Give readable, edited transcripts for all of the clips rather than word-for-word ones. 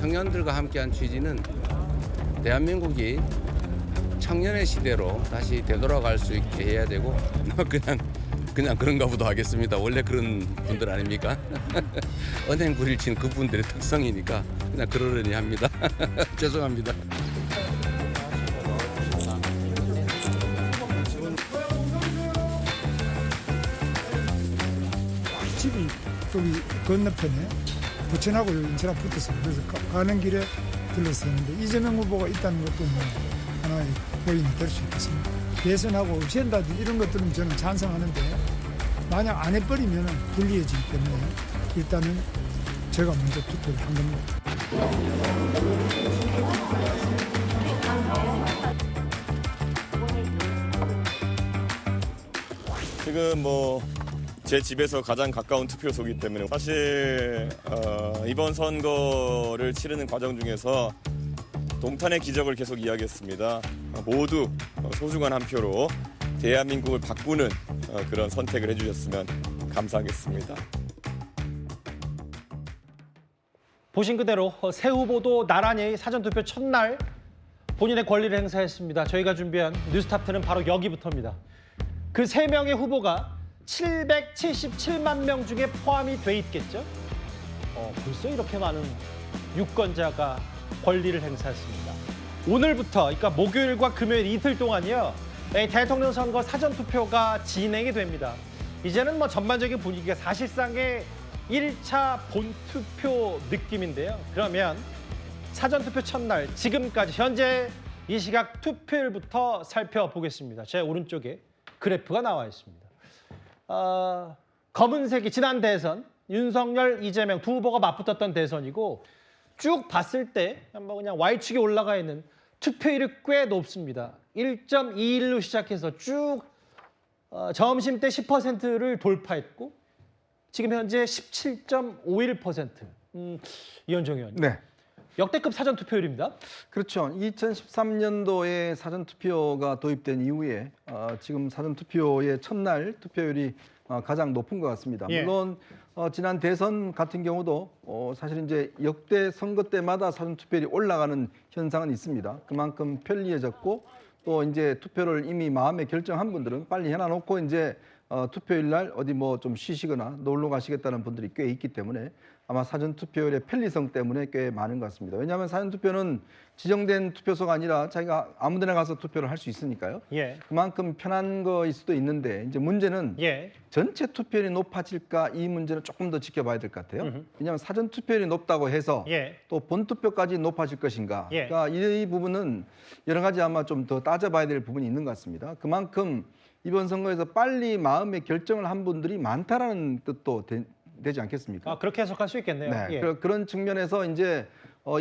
청년들과 함께한 취지는 대한민국이 청년의 시대로 다시 되돌아갈 수 있게 해야 되고 그냥 그런가 보다 하겠습니다. 원래 그런 분들 아닙니까? 은행 구릴 치는 그분들의 특성이니까 그냥 그러려니 합니다. 죄송합니다. 집이 여기 건너편에 부천하고 인천하고 붙었어요. 그래서 가는 길에 들렀었는데 이재명 후보가 있다는 것도 뭐 하나의 보인이 될 수 있겠습니다. 대선하고 없앤다든지 이런 것들은 저는 찬성하는데 만약 안 해버리면 불리해지기 때문에 일단은 제가 먼저 투표를 한 겁니다. 지금 제 집에서 가장 가까운 투표소이기 때문에 사실 이번 선거를 치르는 과정 중에서 동탄의 기적을 계속 이야기했습니다. 모두 소중한 한 표로 대한민국을 바꾸는 그런 선택을 해주셨으면 감사하겠습니다. 보신 그대로 새 후보도 나란히 사전투표 첫날 본인의 권리를 행사했습니다. 저희가 준비한 뉴스탑10은 바로 여기부터입니다. 그 3명의 후보가 777만 명 중에 포함이 돼 있겠죠? 벌써 이렇게 많은 유권자가 권리를 행사했습니다. 오늘부터, 그러니까 목요일과 금요일 이틀 동안이요, 대통령 선거 사전투표가 진행이 됩니다. 이제는 전반적인 분위기가 사실상의 1차 본투표 느낌인데요. 그러면 사전투표 첫날, 지금까지 현재 이 시각 투표율부터 살펴보겠습니다. 제 오른쪽에 그래프가 나와 있습니다. 검은색이 지난 대선, 윤석열, 이재명 두 후보가 맞붙었던 대선이고 쭉 봤을 때 그냥 Y축이 올라가 있는 투표율이 꽤 높습니다. 1.21로 시작해서 쭉 점심 때 10%를 돌파했고 지금 현재 17.51%. 이현정 의원님. 네. 역대급 사전투표율입니다. 그렇죠. 2013년도에 사전투표가 도입된 이후에 지금 사전투표의 첫날 투표율이 가장 높은 것 같습니다. 예. 물론 지난 대선 같은 경우도 사실 이제 역대 선거 때마다 사전투표율이 올라가는 현상은 있습니다. 그만큼 편리해졌고 또 이제 투표를 이미 마음에 결정한 분들은 빨리 해놔놓고 이제 투표일 날 어디 좀 쉬시거나 놀러 가시겠다는 분들이 꽤 있기 때문에 아마 사전투표율의 편리성 때문에 꽤 많은 것 같습니다. 왜냐하면 사전투표는 지정된 투표소가 아니라 자기가 아무 데나 가서 투표를 할 수 있으니까요. 예. 그만큼 편한 거일 수도 있는데 이제 문제는 예. 전체 투표율이 높아질까 이 문제는 조금 더 지켜봐야 될 것 같아요. 왜냐하면 사전투표율이 높다고 해서 예. 또 본투표까지 높아질 것인가. 예. 그러니까 이 부분은 여러 가지 아마 좀 더 따져봐야 될 부분이 있는 것 같습니다. 그만큼 이번 선거에서 빨리 마음의 결정을 한 분들이 많다라는 뜻도 되지 않겠습니까? 그렇게 해석할 수 있겠네요. 네, 예. 그런 측면에서 이제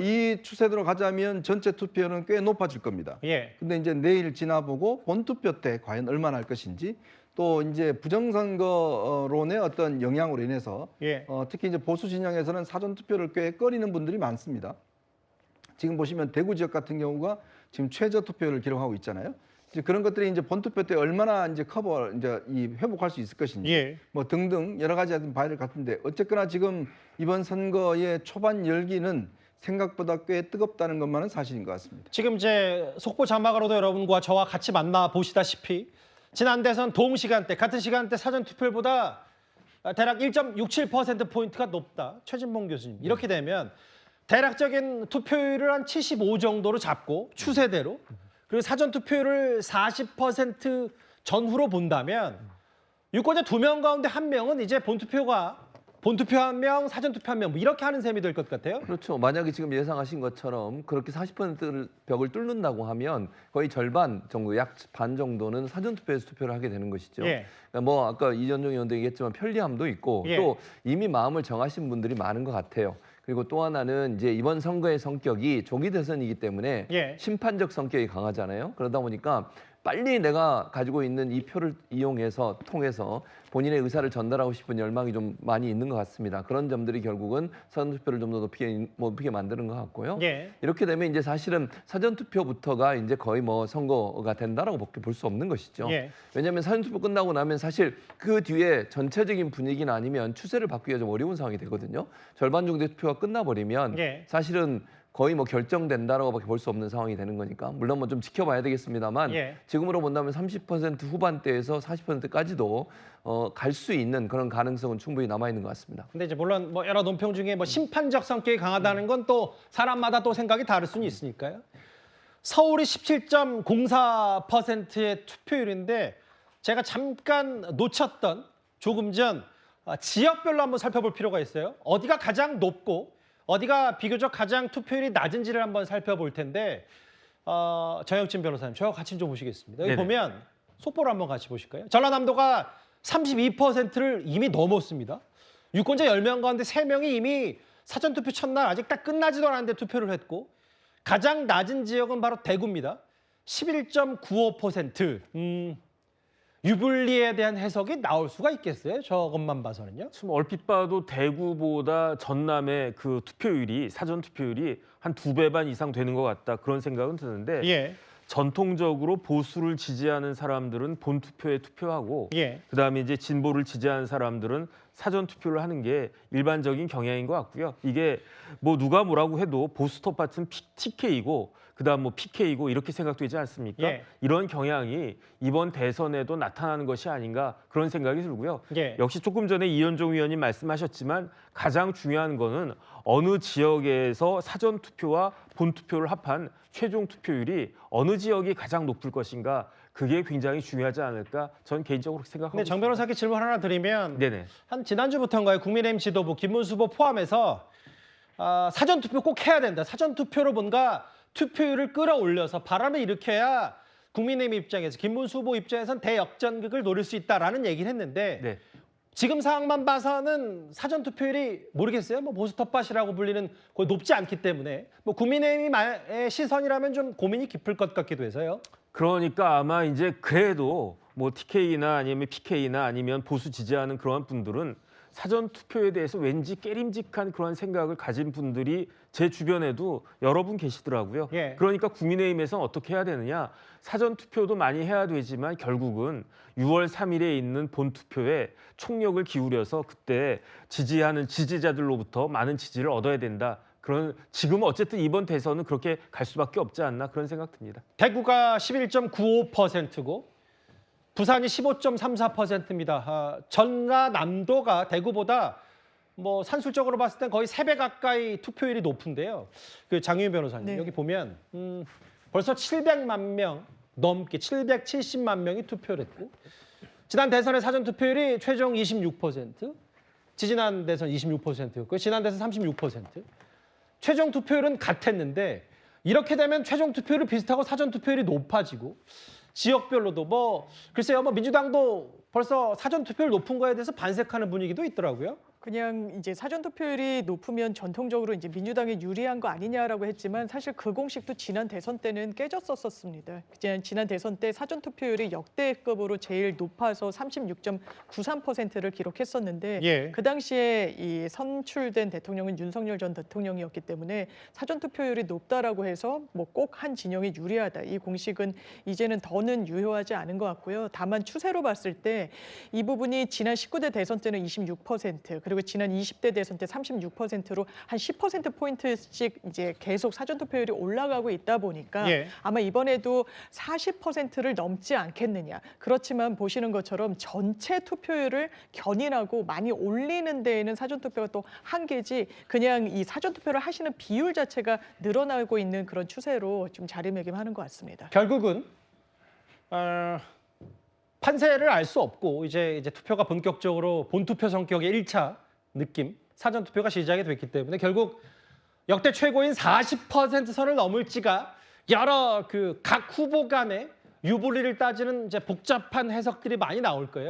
이 추세대로 가자면 전체 투표율은 꽤 높아질 겁니다. 예. 근데 이제 내일 지나보고 본투표 때 과연 얼마나 할 것인지 또 이제 부정선거론의 어떤 영향으로 인해서 예. 특히 이제 보수 진영에서는 사전투표를 꽤 꺼리는 분들이 많습니다. 지금 보시면 대구 지역 같은 경우가 지금 최저 투표율을 기록하고 있잖아요. 이제 그런 것들이 이제 본투표 때 얼마나 이제 회복할 수 있을 것인지 예. 등등 여러 가지 봐야 될 것 같은데 어쨌거나 지금 이번 선거의 초반 열기는 생각보다 꽤 뜨겁다는 것만은 사실인 것 같습니다. 지금 이제 속보 자막으로도 여러분과 저와 같이 만나 보시다시피 지난 대선 동시간대, 같은 시간대 사전투표율보다 대략 1.67%포인트가 높다. 최진봉 교수님. 이렇게 되면 대략적인 투표율을 한 75 정도로 잡고 추세대로 그리고 사전투표율을 40% 전후로 본다면 유권자 2명 가운데 1명은 이제 본투표 1명, 사전투표 1명 이렇게 하는 셈이 될 것 같아요. 그렇죠. 만약에 지금 예상하신 것처럼 그렇게 40% 벽을 뚫는다고 하면 거의 절반 정도, 약 반 정도는 사전투표에서 투표를 하게 되는 것이죠. 예. 그러니까 아까 이현정 의원도 얘기했지만 편리함도 있고 예. 또 이미 마음을 정하신 분들이 많은 것 같아요. 그리고 또 하나는 이제 이번 선거의 성격이 조기 대선이기 때문에 예. 심판적 성격이 강하잖아요. 그러다 보니까 빨리 내가 가지고 있는 이 표를 통해서 본인의 의사를 전달하고 싶은 열망이 좀 많이 있는 것 같습니다. 그런 점들이 결국은 사전투표를 좀 더 높이게 만드는 것 같고요. 예. 이렇게 되면 이제 사실은 사전투표부터가 이제 거의 뭐 선거가 된다라고 볼 수 없는 것이죠. 예. 왜냐하면 사전투표 끝나고 나면 사실 그 뒤에 전체적인 분위기는 아니면 추세를 바꾸기가 좀 어려운 상황이 되거든요. 절반 정도의 투표가 끝나버리면 예. 사실은 거의 뭐 결정된다라고밖에 볼 수 없는 상황이 되는 거니까 물론 뭐 좀 지켜봐야 되겠습니다만 예. 지금으로 본다면 30% 후반대에서 40%까지도 갈 수 있는 그런 가능성은 충분히 남아 있는 것 같습니다. 근데 이제 물론 뭐 여러 논평 중에 뭐 심판적 성격이 강하다는 건 또 사람마다 또 생각이 다를 수는 있으니까요. 서울이 17.04%의 투표율인데 제가 잠깐 놓쳤던 조금 전 지역별로 한번 살펴볼 필요가 있어요. 어디가 가장 높고 어디가 비교적 가장 투표율이 낮은지를 한번 살펴볼 텐데 정영진 변호사님 저와 같이 좀 보시겠습니다. 여기 네네. 보면 속보를 한번 같이 보실까요? 전라남도가 32%를 이미 넘었습니다. 유권자 10명 가운데 3명이 이미 사전투표 첫날 아직 딱 끝나지도 않았는데 투표를 했고 가장 낮은 지역은 바로 대구입니다. 11.95%. 유불리에 대한 해석이 나올 수가 있겠어요? 저것만 봐서는요. 지금 얼핏 봐도 대구보다 전남의 그 투표율이 사전 투표율이 한 2배 반 이상 되는 것 같다 그런 생각은 드는데 예. 전통적으로 보수를 지지하는 사람들은 본 투표에 투표하고 예. 그다음에 이제 진보를 지지하는 사람들은 사전 투표를 하는 게 일반적인 경향인 것 같고요. 이게 뭐 누가 뭐라고 해도 보수 톱밭은 TK이고 그다음 뭐 PK이고 이렇게 생각되지 않습니까? 예. 이런 경향이 이번 대선에도 나타나는 것이 아닌가 그런 생각이 들고요. 예. 역시 조금 전에 이현종 위원님 말씀하셨지만 가장 중요한 거는 어느 지역에서 사전 투표와 본 투표를 합한 최종 투표율이 어느 지역이 가장 높을 것인가 그게 굉장히 중요하지 않을까 저는 개인적으로 생각하고 근데 정 변호사께 질문 하나 드리면 네네. 한 지난주부터인가요? 국민의힘 지도부 김문수 후보 포함해서 사전 투표 꼭 해야 된다. 사전 투표로 뭔가 투표율을 끌어올려서 바람을 일으켜야 국민의힘 입장에서 김문수 후보 입장에서는 대역전극을 노릴 수 있다라는 얘기를 했는데 네. 지금 상황만 봐서는 사전 투표율이 모르겠어요. 뭐 보수 텃밭이라고 불리는 거의 높지 않기 때문에 뭐 국민의힘의 시선이라면 좀 고민이 깊을 것 같기도 해서요. 그러니까 아마 이제 그래도 뭐 TK나 아니면 PK나 아니면 보수 지지하는 그러한 분들은 사전 투표에 대해서 왠지 깨림직한 그런 생각을 가진 분들이 제 주변에도 여러 분 계시더라고요. 예. 그러니까 국민의힘에서는 어떻게 해야 되느냐. 사전 투표도 많이 해야 되지만 결국은 6월 3일에 있는 본 투표에 총력을 기울여서 그때 지지하는 지지자들로부터 많은 지지를 얻어야 된다. 그런 지금 어쨌든 이번 대선은 그렇게 갈 수밖에 없지 않나 그런 생각 듭니다. 대구가 11.95%고 부산이 15.34%입니다. 전라남도가 대구보다 뭐 산술적으로 봤을 땐 거의 3배 가까이 투표율이 높은데요. 그 장유인 변호사님 네. 여기 보면 벌써 700만 명 넘게 770만 명이 투표를 했고 지난 대선의 사전 투표율이 최종 26%, 지지난 대선 26%였고요. 지난 대선 36%. 최종 투표율은 같았는데 이렇게 되면 최종 투표율이 비슷하고 사전 투표율이 높아지고 지역별로도 뭐 글쎄요 뭐 민주당도 벌써 사전 투표율 높은 거에 대해서 반색하는 분위기도 있더라고요. 그냥 이제 사전 투표율이 높으면 전통적으로 이제 민주당에 유리한 거 아니냐라고 했지만 사실 그 공식도 지난 대선 때는 깨졌었습니다. 지난 대선 때 사전 투표율이 역대급으로 제일 높아서 36.93%를 기록했었는데 예. 그 당시에 이 선출된 대통령은 윤석열 전 대통령이었기 때문에 사전 투표율이 높다라고 해서 뭐 꼭 한 진영이 유리하다. 이 공식은 이제는 더는 유효하지 않은 것 같고요. 다만 추세로 봤을 때 이 부분이 지난 19대 대선 때는 26%, 그리고 지난 20대 대선 때 36%로 한 10%포인트씩 이제 계속 사전투표율이 올라가고 있다 보니까 예. 아마 이번에도 40%를 넘지 않겠느냐. 그렇지만 보시는 것처럼 전체 투표율을 견인하고 많이 올리는 데에는 사전투표가 또 한계지 그냥 이 사전투표를 하시는 비율 자체가 늘어나고 있는 그런 추세로 좀 자리매김하는 것 같습니다. 결국은 판세를 알 수 없고 이제 투표가 본격적으로 본투표 성격의 1차 느낌 사전 투표가 시작이 됐기 때문에 결국 역대 최고인 40% 선을 넘을지가 여러 그 각 후보 간의 유불리를 따지는 이제 복잡한 해석들이 많이 나올 거예요.